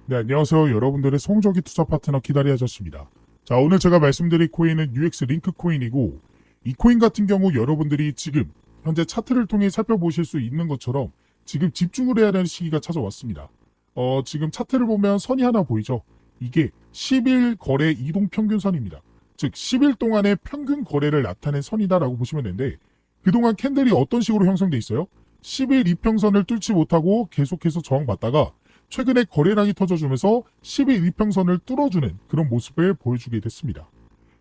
네, 안녕하세요. 여러분들의 송정기 투자 파트너 기다리 아저씨입니다. 자, 오늘 제가 말씀드릴 코인은 UX 링크 코인이고, 이 코인 같은 경우 여러분들이 지금 현재 차트를 통해 살펴보실 수 있는 것처럼 지금 집중을 해야 되는 시기가 찾아왔습니다. 지금 차트를 보면 선이 하나 보이죠? 이게 10일 거래 이동 평균선입니다. 즉, 10일 동안의 평균 거래를 나타낸 선이다라고 보시면 되는데, 그동안 캔들이 어떤 식으로 형성돼 있어요? 10일 이평선을 뚫지 못하고 계속해서 저항받다가 최근에 거래량이 터져주면서 10일 이평선을 뚫어주는 그런 모습을 보여주게 됐습니다.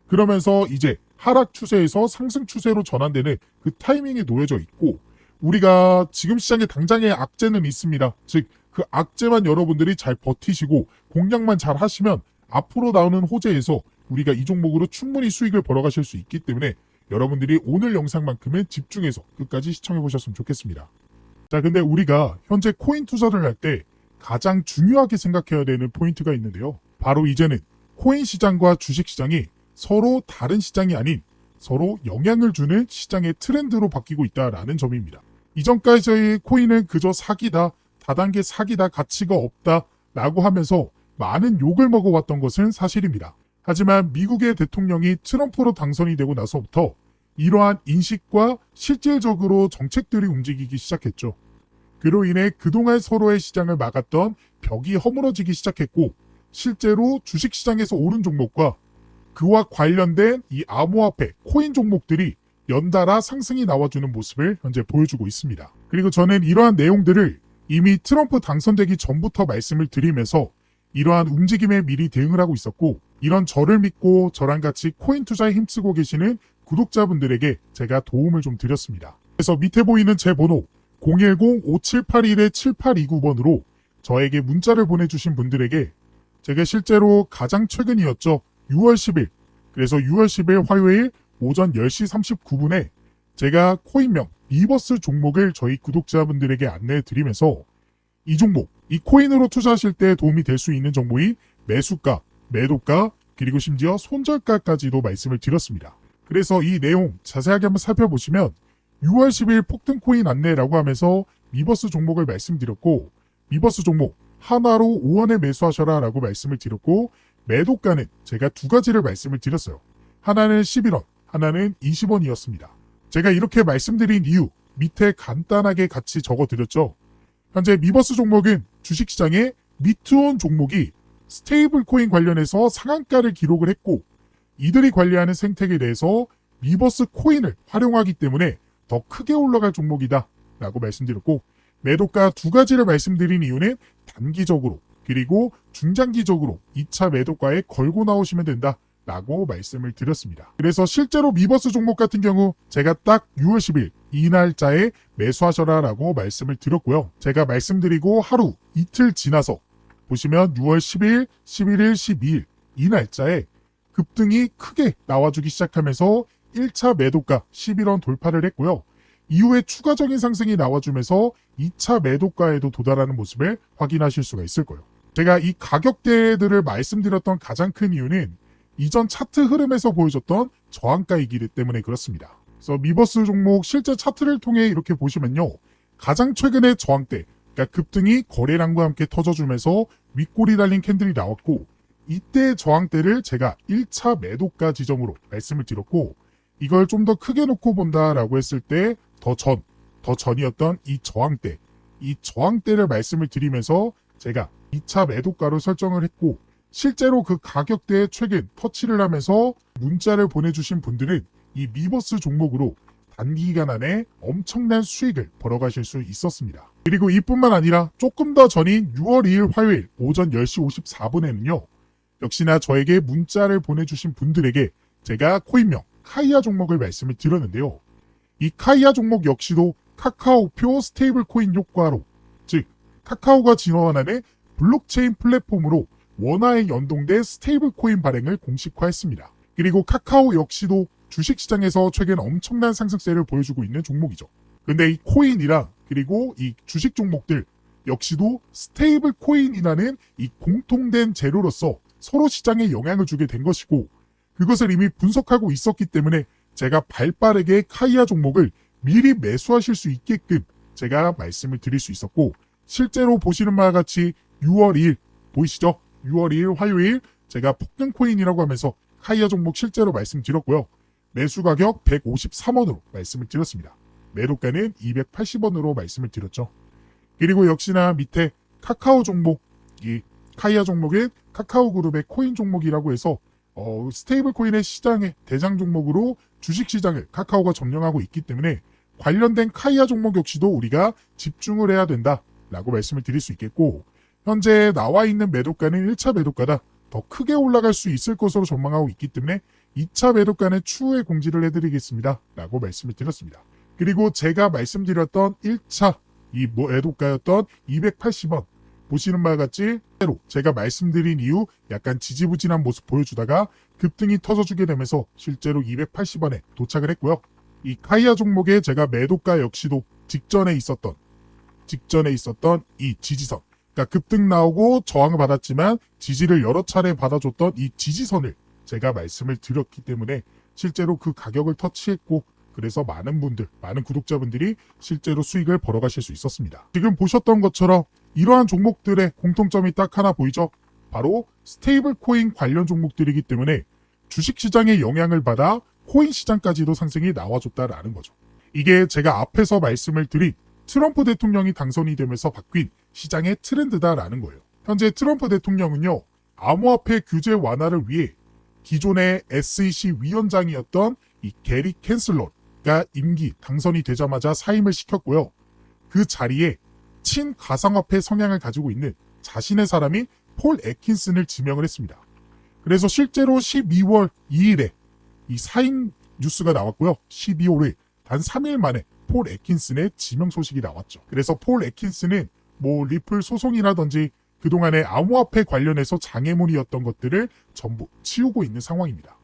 그러면서 이제 하락 추세에서 상승 추세로 전환되는 그 타이밍에 놓여져 있고, 우리가 지금 시장에 당장의 악재는 있습니다. 즉, 그 악재만 여러분들이 잘 버티시고 공략만 잘 하시면 앞으로 나오는 호재에서 우리가 이 종목으로 충분히 수익을 벌어가실 수 있기 때문에 여러분들이 오늘 영상만큼은 집중해서 끝까지 시청해 보셨으면 좋겠습니다. 자, 근데 우리가 현재 코인 투자를 할 때 가장 중요하게 생각해야 되는 포인트가 있는데요. 바로 이제는 코인 시장과 주식 시장이 서로 다른 시장이 아닌 서로 영향을 주는 시장의 트렌드로 바뀌고 있다라는 점입니다. 이전까지의 코인은 그저 사기다, 다단계 사기다, 가치가 없다 라고 하면서 많은 욕을 먹어왔던 것은 사실입니다. 하지만 미국의 대통령이 트럼프로 당선이 되고 나서부터 이러한 인식과 실질적으로 정책들이 움직이기 시작했죠. 그로 인해 그동안 서로의 시장을 막았던 벽이 허물어지기 시작했고, 실제로 주식시장에서 오른 종목과 그와 관련된 이 암호화폐, 코인 종목들이 연달아 상승이 나와주는 모습을 현재 보여주고 있습니다. 그리고 저는 이러한 내용들을 이미 트럼프 당선되기 전부터 말씀을 드리면서 이러한 움직임에 미리 대응을 하고 있었고, 이런 저를 믿고 저랑 같이 코인 투자에 힘쓰고 계시는 구독자분들에게 제가 도움을 좀 드렸습니다. 그래서 밑에 보이는 제 번호 010-5781-7829번으로 저에게 문자를 보내주신 분들에게 제가 실제로 가장 최근이었죠. 6월 10일. 그래서 6월 10일 화요일 오전 10시 39분에 제가 코인명 리버스 종목을 저희 구독자분들에게 안내해 드리면서 이 종목, 이 코인으로 투자하실 때 도움이 될 수 있는 정보인 매수가, 매도가, 그리고 심지어 손절가까지도 말씀을 드렸습니다. 그래서 이 내용 자세하게 한번 살펴보시면 6월 10일 폭등 코인 안내라고 하면서 미버스 종목을 말씀드렸고, 미버스 종목 하나로 5원에 매수하셔라 라고 말씀을 드렸고, 매도가는 제가 두 가지를 말씀을 드렸어요. 하나는 11원, 하나는 20원이었습니다. 제가 이렇게 말씀드린 이유 밑에 간단하게 같이 적어드렸죠. 현재 미버스 종목은 주식시장에 미투온 종목이 스테이블 코인 관련해서 상한가를 기록을 했고, 이들이 관리하는 생태계에 대해서 미버스 코인을 활용하기 때문에 더 크게 올라갈 종목이다 라고 말씀드렸고, 매도가 두 가지를 말씀드린 이유는 단기적으로 그리고 중장기적으로 2차 매도가에 걸고 나오시면 된다 라고 말씀을 드렸습니다. 그래서 실제로 미버스 종목 같은 경우 제가 딱 6월 10일 이 날짜에 매수하셔라 라고 말씀을 드렸고요. 제가 말씀드리고 하루 이틀 지나서 보시면 6월 10일, 11일, 12일 이 날짜에 급등이 크게 나와주기 시작하면서 1차 매도가 11원 돌파를 했고요. 이후에 추가적인 상승이 나와주면서 2차 매도가에도 도달하는 모습을 확인하실 수가 있을 거예요. 제가 이 가격대들을 말씀드렸던 가장 큰 이유는 이전 차트 흐름에서 보여줬던 저항가이기 때문에 그렇습니다. 그래서 미버스 종목 실제 차트를 통해 이렇게 보시면요. 가장 최근의 저항대, 그러니까 급등이 거래량과 함께 터져주면서 윗골이 달린 캔들이 나왔고, 이때 저항대를 제가 1차 매도가 지점으로 말씀을 드렸고, 이걸 좀 더 크게 놓고 본다라고 했을 때 더 전이었던 이 저항대를 말씀을 드리면서 제가 2차 매도가로 설정을 했고, 실제로 그 가격대에 최근 터치를 하면서 문자를 보내주신 분들은 이 미버스 종목으로 단기간 안에 엄청난 수익을 벌어가실 수 있었습니다. 그리고 이뿐만 아니라 조금 더 전인 6월 2일 화요일 오전 10시 54분에는요. 역시나 저에게 문자를 보내주신 분들에게 제가 코인명 카이아 종목을 말씀을 드렸는데요. 이 카이아 종목 역시도 카카오표 스테이블 코인 효과로, 즉 카카오가 진화하는 블록체인 플랫폼으로 원화에 연동된 스테이블 코인 발행을 공식화했습니다. 그리고 카카오 역시도 주식시장에서 최근 엄청난 상승세를 보여주고 있는 종목이죠. 근데 이 코인이랑 그리고 이 주식 종목들 역시도 스테이블 코인이라는 이 공통된 재료로서 서로 시장에 영향을 주게 된 것이고, 그것을 이미 분석하고 있었기 때문에 제가 발빠르게 카이아 종목을 미리 매수하실 수 있게끔 제가 말씀을 드릴 수 있었고, 실제로 보시는 바와 같이 6월 2일 보이시죠? 6월 2일 화요일 제가 폭등 코인이라고 하면서 카이아 종목 실제로 말씀드렸고요. 매수 가격 153원으로 말씀을 드렸습니다. 매도가는 280원으로 말씀을 드렸죠. 그리고 역시나 밑에 카카오 종목, 이 카이아 종목은 카카오 그룹의 코인 종목이라고 해서 스테이블 코인의 시장의 대장 종목으로 주식 시장을 카카오가 점령하고 있기 때문에 관련된 카이아 종목 역시도 우리가 집중을 해야 된다라고 말씀을 드릴 수 있겠고, 현재 나와 있는 매도가는 1차 매도가다. 더 크게 올라갈 수 있을 것으로 전망하고 있기 때문에 2차 매도가는 추후에 공지를 해드리겠습니다 라고 말씀을 드렸습니다. 그리고 제가 말씀드렸던 1차 이 매도가였던 280원, 보시는 바와 같이 제가 말씀드린 이후 약간 지지부진한 모습 보여주다가 급등이 터져주게 되면서 실제로 280원에 도착을 했고요. 이 카이아 종목에 제가 매도가 역시도 직전에 있었던 이 지지선, 그러니까 급등 나오고 저항을 받았지만 지지를 여러 차례 받아줬던 이 지지선을 제가 말씀을 드렸기 때문에 실제로 그 가격을 터치했고, 그래서 많은 구독자분들이 실제로 수익을 벌어가실 수 있었습니다. 지금 보셨던 것처럼 이러한 종목들의 공통점이 딱 하나 보이죠? 바로 스테이블 코인 관련 종목들이기 때문에 주식시장의 영향을 받아 코인 시장까지도 상승이 나와줬다라는 거죠. 이게 제가 앞에서 말씀을 드린 트럼프 대통령이 당선이 되면서 바뀐 시장의 트렌드다라는 거예요. 현재 트럼프 대통령은요, 암호화폐 규제 완화를 위해 기존의 SEC 위원장이었던 이 게리 캔슬러가 임기 당선이 되자마자 사임을 시켰고요. 그 자리에 친가상화폐 성향을 가지고 있는 자신의 사람인 폴 애킨슨을 지명을 했습니다. 그래서 실제로 12월 2일에 이 사임 뉴스가 나왔고요. 12월에 단 3일 만에 폴 애킨슨의 지명 소식이 나왔죠. 그래서 폴 애킨슨은 리플 소송이라든지 그동안의 암호화폐 관련해서 장애물이었던 것들을 전부 치우고 있는 상황입니다.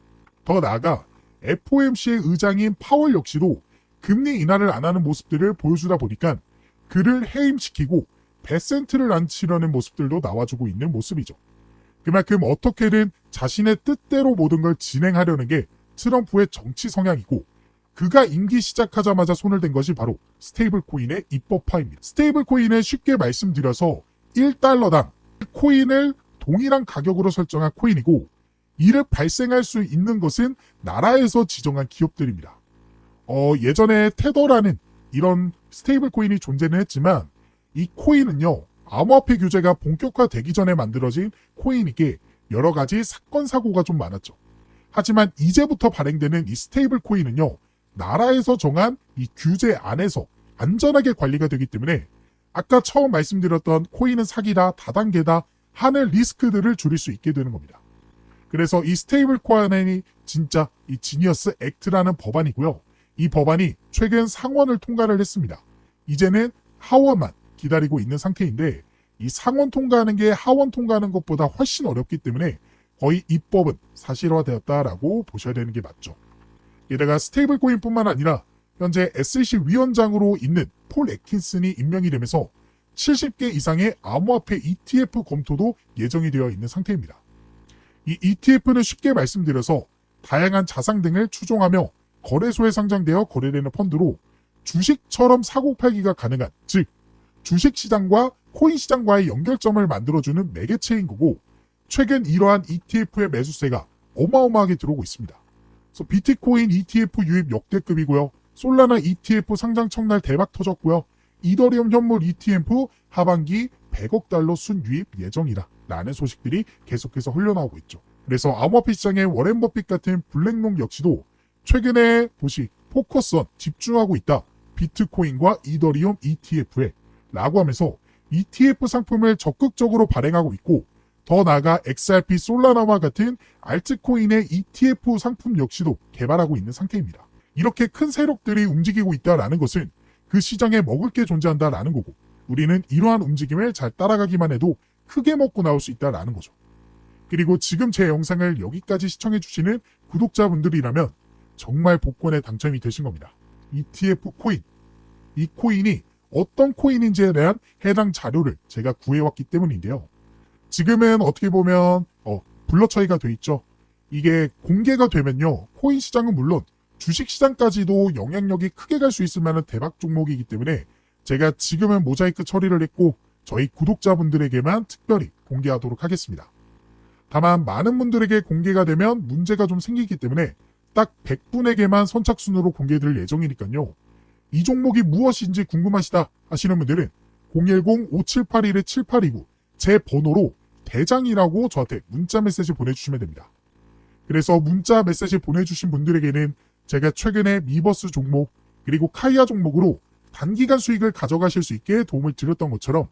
더 나아가 FOMC의 의장인 파월 역시도 금리 인하를 안 하는 모습들을 보여주다 보니까 그를 해임시키고 배센트를 안 치려는 모습들도 나와주고 있는 모습이죠. 그만큼 어떻게든 자신의 뜻대로 모든 걸 진행하려는 게 트럼프의 정치 성향이고, 그가 임기 시작하자마자 손을 댄 것이 바로 스테이블 코인의 입법화입니다. 스테이블 코인은 쉽게 말씀드려서 1달러당 코인을 동일한 가격으로 설정한 코인이고, 이를 발생할 수 있는 것은 나라에서 지정한 기업들입니다. 예전에 테더라는 이런 스테이블 코인이 존재는 했지만, 이 코인은요, 암호화폐 규제가 본격화되기 전에 만들어진 코인이기에 여러 가지 사건 사고가 좀 많았죠. 하지만 이제부터 발행되는 이 스테이블 코인은요, 나라에서 정한 이 규제 안에서 안전하게 관리가 되기 때문에 아까 처음 말씀드렸던 코인은 사기다, 다단계다 하는 리스크들을 줄일 수 있게 되는 겁니다. 그래서 이 스테이블 코인이 진짜 이 지니어스 액트라는 법안이고요. 이 법안이 최근 상원을 통과를 했습니다. 이제는 하원만 기다리고 있는 상태인데, 이 상원 통과하는 게 하원 통과하는 것보다 훨씬 어렵기 때문에 거의 입법은 사실화되었다라고 보셔야 되는 게 맞죠. 게다가 스테이블 코인뿐만 아니라 현재 SEC 위원장으로 있는 폴 애킨슨이 임명이 되면서 70개 이상의 암호화폐 ETF 검토도 예정이 되어 있는 상태입니다. 이 ETF는 쉽게 말씀드려서 다양한 자산 등을 추종하며 거래소에 상장되어 거래되는 펀드로 주식처럼 사고팔기가 가능한, 즉 주식시장과 코인시장과의 연결점을 만들어주는 매개체인 거고, 최근 이러한 ETF의 매수세가 어마어마하게 들어오고 있습니다. 그래서 비트코인 ETF 유입 역대급이고요. 솔라나 ETF 상장 첫날 대박 터졌고요. 이더리움 현물 ETF 하반기 100억 달러 순유입 예정이다 라는 소식들이 계속해서 흘러나오고 있죠. 그래서 암호화폐 시장의 워렌 버핏 같은 블랙록 역시도 최근에 포커스온 집중하고 있다. 비트코인과 이더리움 ETF에 라고 하면서 ETF 상품을 적극적으로 발행하고 있고, 더 나아가 XRP 솔라나와 같은 알트코인의 ETF 상품 역시도 개발하고 있는 상태입니다. 이렇게 큰 세력들이 움직이고 있다라는 것은 그 시장에 먹을 게 존재한다라는 거고, 우리는 이러한 움직임을 잘 따라가기만 해도 크게 먹고 나올 수 있다라는 거죠. 그리고 지금 제 영상을 여기까지 시청해주시는 구독자분들이라면 정말 복권에 당첨이 되신 겁니다. ETF 코인. 이 코인이 어떤 코인인지에 대한 해당 자료를 제가 구해왔기 때문인데요. 지금은 어떻게 보면 블러 처리가 돼 있죠. 이게 공개가 되면요, 코인 시장은 물론 주식 시장까지도 영향력이 크게 갈 수 있을 만한 대박 종목이기 때문에 제가 지금은 모자이크 처리를 했고 저희 구독자분들에게만 특별히 공개하도록 하겠습니다. 다만 많은 분들에게 공개가 되면 문제가 좀 생기기 때문에 딱 100분에게만 선착순으로 공개해드릴 예정이니까요. 이 종목이 무엇인지 궁금하시다 하시는 분들은 010-5781-7829 제 번호로 대장이라고 저한테 문자 메시지 보내주시면 됩니다. 그래서 문자 메시지 보내주신 분들에게는 제가 최근에 미버스 종목 그리고 카이아 종목으로 단기간 수익을 가져가실 수 있게 도움을 드렸던 것처럼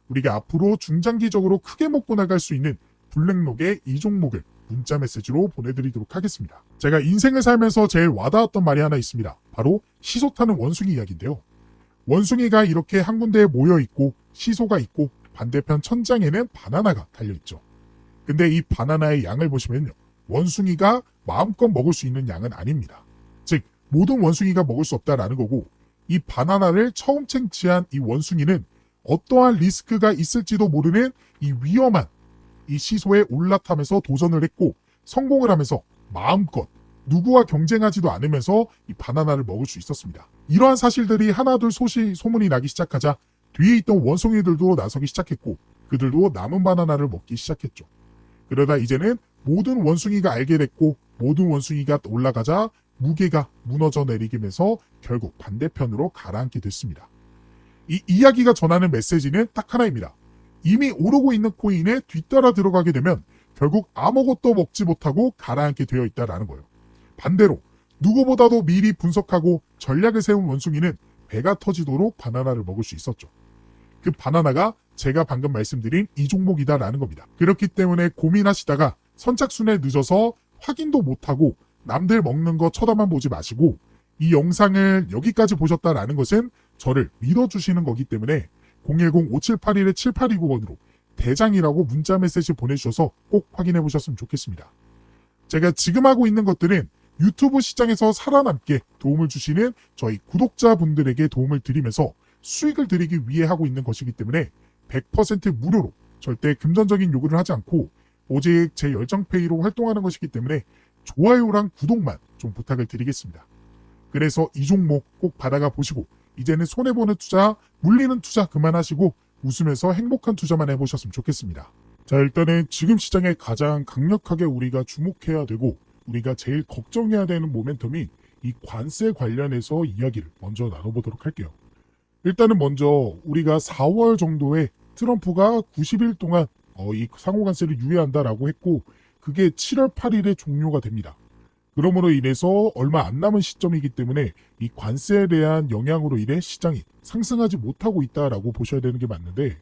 우리가 앞으로 중장기적으로 크게 먹고 나갈 수 있는 블랙록의 이 종목을 문자 메시지로 보내드리도록 하겠습니다. 제가 인생을 살면서 제일 와닿았던 말이 하나 있습니다. 바로 시소 타는 원숭이 이야기인데요. 원숭이가 이렇게 한 군데에 모여있고 시소가 있고 반대편 천장에는 바나나가 달려있죠. 근데 이 바나나의 양을 보시면요. 원숭이가 마음껏 먹을 수 있는 양은 아닙니다. 즉 모든 원숭이가 먹을 수 없다라는 거고 이 바나나를 처음 채취한 이 원숭이는 어떠한 리스크가 있을지도 모르는 이 위험한 이 시소에 올라타면서 도전을 했고 성공을 하면서 마음껏 누구와 경쟁하지도 않으면서 이 바나나를 먹을 수 있었습니다. 이러한 사실들이 하나둘 소문이 나기 시작하자 뒤에 있던 원숭이들도 나서기 시작했고 그들도 남은 바나나를 먹기 시작했죠. 그러다 이제는 모든 원숭이가 알게 됐고 모든 원숭이가 올라가자 무게가 무너져 내리면서 결국 반대편으로 가라앉게 됐습니다. 이 이야기가 전하는 메시지는 딱 하나입니다. 이미 오르고 있는 코인에 뒤따라 들어가게 되면 결국 아무것도 먹지 못하고 가라앉게 되어 있다는 거예요. 반대로 누구보다도 미리 분석하고 전략을 세운 원숭이는 배가 터지도록 바나나를 먹을 수 있었죠. 그 바나나가 제가 방금 말씀드린 이 종목이다라는 겁니다. 그렇기 때문에 고민하시다가 선착순에 늦어서 확인도 못하고 남들 먹는 거 쳐다만 보지 마시고 이 영상을 여기까지 보셨다라는 것은 저를 믿어주시는 거기 때문에 010-5781-7829번으로 대장이라고 문자 메시지 보내주셔서 꼭 확인해 보셨으면 좋겠습니다. 제가 지금 하고 있는 것들은 유튜브 시장에서 살아남게 도움을 주시는 저희 구독자분들에게 도움을 드리면서 수익을 드리기 위해 하고 있는 것이기 때문에 100% 무료로 절대 금전적인 요구를 하지 않고 오직 제 열정페이로 활동하는 것이기 때문에 좋아요랑 구독만 좀 부탁을 드리겠습니다. 그래서 이 종목 꼭 받아가 보시고 이제는 손해보는 투자, 물리는 투자 그만하시고 웃으면서 행복한 투자만 해보셨으면 좋겠습니다. 자, 일단은 지금 시장에 가장 강력하게 우리가 주목해야 되고 우리가 제일 걱정해야 되는 모멘텀이 이 관세 관련해서 이야기를 먼저 나눠보도록 할게요. 일단은 먼저 우리가 4월 정도에 트럼프가 90일 동안 이 상호관세를 유예한다라고 했고 그게 7월 8일에 종료가 됩니다. 그러므로 인해서 얼마 안 남은 시점이기 때문에 이 관세에 대한 영향으로 인해 시장이 상승하지 못하고 있다라고 보셔야 되는 게 맞는데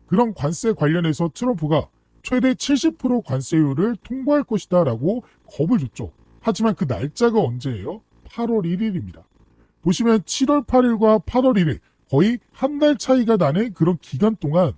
그런 관세 관련해서 트럼프가 최대 70% 관세율을 통보할 것이다 라고 겁을 줬죠. 하지만 그 날짜가 언제예요? 8월 1일입니다. 보시면 7월 8일과 8월 1일 거의 한 달 차이가 나는 그런 기간 동안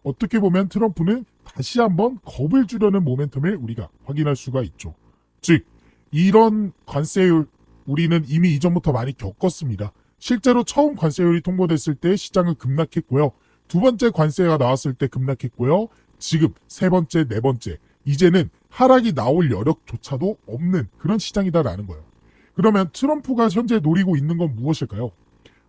어떻게 보면 트럼프는 다시 한번 겁을 주려는 모멘텀을 우리가 확인할 수가 있죠. 즉 이런 관세율 우리는 이미 이전부터 많이 겪었습니다. 실제로 처음 관세율이 통보됐을 때 시장은 급락했고요. 두 번째 관세가 나왔을 때 급락했고요. 지금 세 번째, 네 번째 이제는 하락이 나올 여력조차도 없는 그런 시장이다라는 거예요. 그러면 트럼프가 현재 노리고 있는 건 무엇일까요?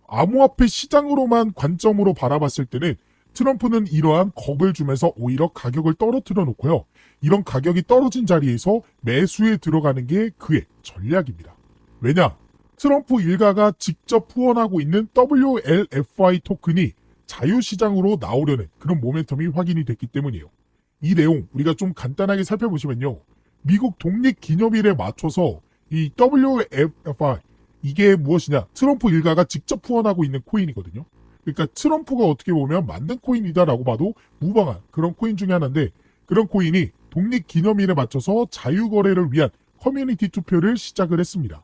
암호화폐 시장으로만 관점으로 바라봤을 때는 트럼프는 이러한 겁을 주면서 오히려 가격을 떨어뜨려 놓고요. 이런 가격이 떨어진 자리에서 매수에 들어가는 게 그의 전략입니다. 왜냐? 트럼프 일가가 직접 후원하고 있는 WLFI 토큰이 자유시장으로 나오려는 그런 모멘텀이 확인이 됐기 때문이에요. 이 내용 우리가 좀 간단하게 살펴보시면요. 미국 독립기념일에 맞춰서 이 WLFI 이게 무엇이냐? 트럼프 일가가 직접 후원하고 있는 코인이거든요. 그러니까 트럼프가 어떻게 보면 만든 코인이다라고 봐도 무방한 그런 코인 중에 하나인데 그런 코인이 독립기념일에 맞춰서 자유거래를 위한 커뮤니티 투표를 시작을 했습니다.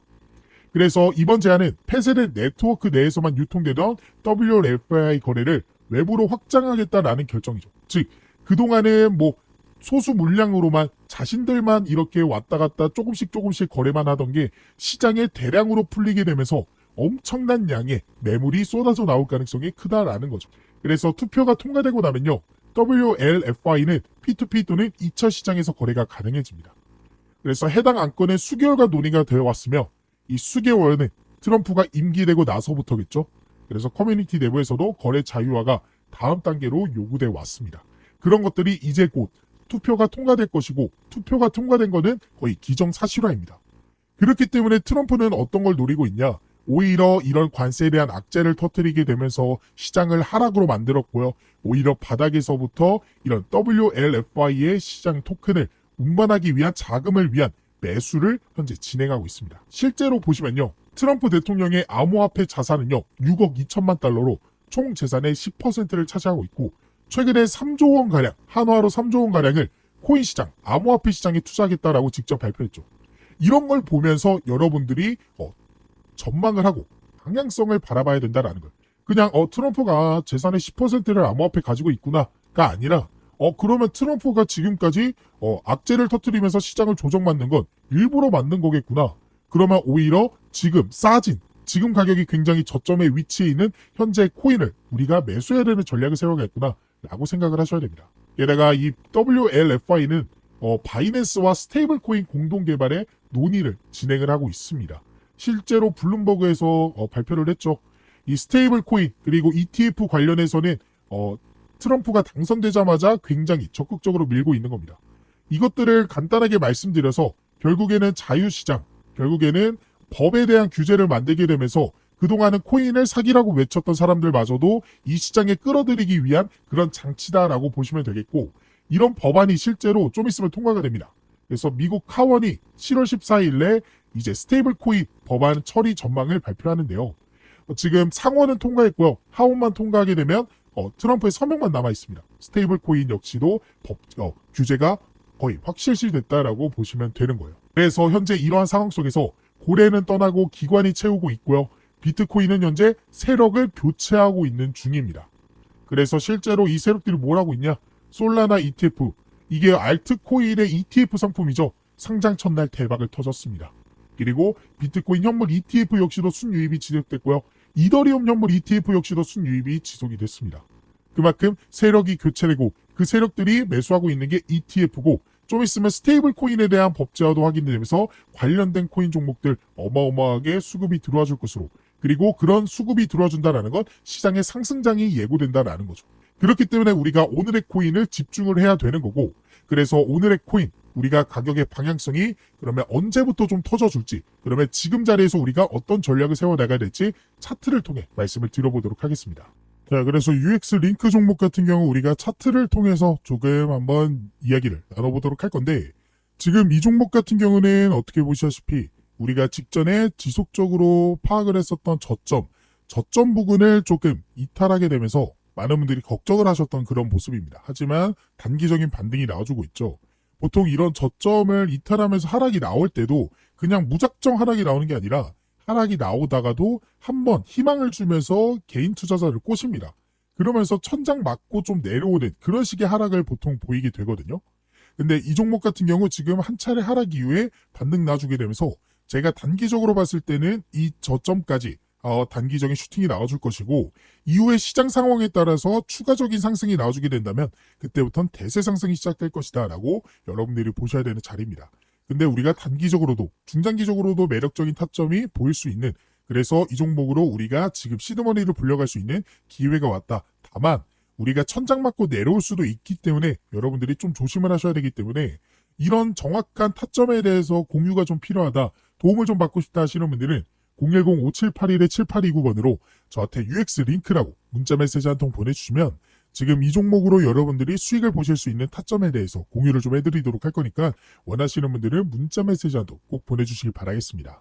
그래서 이번 제안은 폐쇄된 네트워크 내에서만 유통되던 WLFI 거래를 외부로 확장하겠다라는 결정이죠. 즉 그동안은 소수 물량으로만 자신들만 이렇게 왔다 갔다 조금씩 거래만 하던 게 시장에 대량으로 풀리게 되면서 엄청난 양의 매물이 쏟아져 나올 가능성이 크다라는 거죠. 그래서 투표가 통과되고 나면요. WLFI는 P2P 또는 2차 시장에서 거래가 가능해집니다. 그래서 해당 안건은 수개월간 논의가 되어 왔으며 이 수개월은 트럼프가 임기되고 나서부터겠죠. 그래서 커뮤니티 내부에서도 거래 자유화가 다음 단계로 요구돼 왔습니다. 그런 것들이 이제 곧 투표가 통과될 것이고 투표가 통과된 거는 거의 기정사실화입니다. 그렇기 때문에 트럼프는 어떤 걸 노리고 있냐? 오히려 이런 관세에 대한 악재를 터뜨리게 되면서 시장을 하락으로 만들었고요. 오히려 바닥에서부터 이런 WLFI의 시장 토큰을 운반하기 위한 자금을 위한 매수를 현재 진행하고 있습니다. 실제로 보시면요. 트럼프 대통령의 암호화폐 자산은요. 6억 2천만 달러로 총 재산의 10%를 차지하고 있고 최근에 3조 원가량, 한화로 3조 원가량을 코인 시장, 암호화폐 시장에 투자하겠다라고 직접 발표했죠. 이런 걸 보면서 여러분들이 전망을 하고 방향성을 바라봐야 된다라는 거예요. 그냥 트럼프가 재산의 10%를 암호화폐 가지고 있구나가 아니라 그러면 트럼프가 지금까지 악재를 터뜨리면서 시장을 조정받는 건 일부러 만든 거겠구나. 그러면 오히려 지금 싸진 지금 가격이 굉장히 저점에 위치해 있는 현재 코인을 우리가 매수해야 되는 전략을 세워야겠구나 라고 생각을 하셔야 됩니다. 게다가 이 WLFI는 바이낸스와 스테이블 코인 공동 개발에 논의를 진행을 하고 있습니다. 실제로 블룸버그에서 발표를 했죠. 이 스테이블 코인 그리고 ETF 관련해서는 트럼프가 당선되자마자 굉장히 적극적으로 밀고 있는 겁니다. 이것들을 간단하게 말씀드려서 결국에는 자유시장, 결국에는 법에 대한 규제를 만들게 되면서 그동안은 코인을 사기라고 외쳤던 사람들마저도 이 시장에 끌어들이기 위한 그런 장치다라고 보시면 되겠고 이런 법안이 실제로 좀 있으면 통과가 됩니다. 그래서 미국 하원이 7월 14일에 이제 스테이블 코인 법안 처리 전망을 발표하는데요. 지금 상원은 통과했고요. 하원만 통과하게 되면 트럼프의 서명만 남아 있습니다. 스테이블 코인 역시도 규제가 거의 확실시됐다라고 보시면 되는 거예요. 그래서 현재 이러한 상황 속에서 고래는 떠나고 기관이 채우고 있고요. 비트코인은 현재 세력을 교체하고 있는 중입니다. 그래서 실제로 이 세력들이 뭘 하고 있냐? 솔라나 ETF, 이게 알트코인의 ETF 상품이죠. 상장 첫날 대박을 터졌습니다. 그리고 비트코인 현물 ETF 역시도 순유입이 지속됐고요. 이더리움 현물 ETF 역시도 순유입이 지속이 됐습니다. 그만큼 세력이 교체되고 그 세력들이 매수하고 있는 게 ETF고 좀 있으면 스테이블 코인에 대한 법제화도 확인되면서 관련된 코인 종목들 어마어마하게 수급이 들어와 줄 것으로 그리고 그런 수급이 들어와 준다는 건 시장의 상승장이 예고된다라는 거죠. 그렇기 때문에 우리가 오늘의 코인을 집중을 해야 되는 거고 그래서 오늘의 코인 우리가 가격의 방향성이 그러면 언제부터 좀 터져줄지 그러면 지금 자리에서 우리가 어떤 전략을 세워나가야 될지 차트를 통해 말씀을 드려보도록 하겠습니다. 자, 그래서 UX 링크 종목 같은 경우 우리가 차트를 통해서 조금 한번 이야기를 나눠보도록 할 건데 지금 이 종목 같은 경우는 어떻게 보시다시피 우리가 직전에 지속적으로 파악을 했었던 저점 부근을 조금 이탈하게 되면서 많은 분들이 걱정을 하셨던 그런 모습입니다. 하지만 단기적인 반등이 나와주고 있죠. 보통 이런 저점을 이탈하면서 하락이 나올 때도 그냥 무작정 하락이 나오는 게 아니라 하락이 나오다가도 한번 희망을 주면서 개인 투자자를 꼬십니다. 그러면서 천장 맞고 좀 내려오는 그런 식의 하락을 보통 보이게 되거든요. 근데 이 종목 같은 경우 지금 한 차례 하락 이후에 반등 나주게 되면서 제가 단기적으로 봤을 때는 이 저점까지 단기적인 슈팅이 나와줄 것이고 이후에 시장 상황에 따라서 추가적인 상승이 나와주게 된다면 그때부터는 대세 상승이 시작될 것이다 라고 여러분들이 보셔야 되는 자리입니다. 근데 우리가 단기적으로도 중장기적으로도 매력적인 타점이 보일 수 있는 그래서 이 종목으로 우리가 지금 시드머니를 불려갈 수 있는 기회가 왔다. 다만 우리가 천장 맞고 내려올 수도 있기 때문에 여러분들이 좀 조심을 하셔야 되기 때문에 이런 정확한 타점에 대해서 공유가 좀 필요하다. 도움을 좀 받고 싶다 하시는 분들은 010-5781-7829번으로 저한테 UX 링크라고 문자 메시지 한 통 보내주시면 지금 이 종목으로 여러분들이 수익을 보실 수 있는 타점에 대해서 공유를 좀 해드리도록 할 거니까 원하시는 분들은 문자 메시지 한 통 꼭 보내주시기 바라겠습니다.